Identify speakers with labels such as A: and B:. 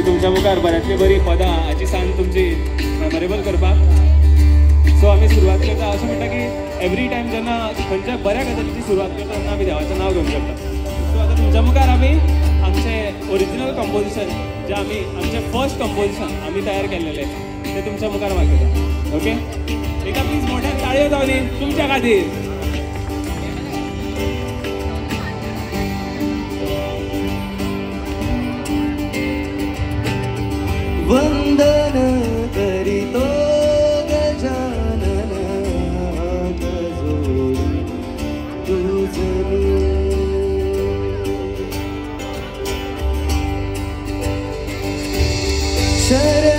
A: तुमच्या मुखार बऱ्यांतली बरी पदां हाची सांग तुमची मेमोरेबल करपाक. सो आमी सुरवात करता. अशें म्हणटा की एवरी टायम जेन्ना खंयच्या बऱ्या गजालीची सुरवात करता तेन्ना आमी देवाचें नांव घेवन करता. सो आतां तुमच्या मुखार आमी आमचें ओरिजिनल कंपोजिशन जें आमी आमचें फर्स्ट कंपोजिशन आमी तयार केल्लेलें तें तुमच्या मुखार मागयता. ओके, एका प्लीज मोठ्यान ताळयो जावनी तुमच्या खातीर.
B: वंदन करितो गजानन जोडी तुझनी शरण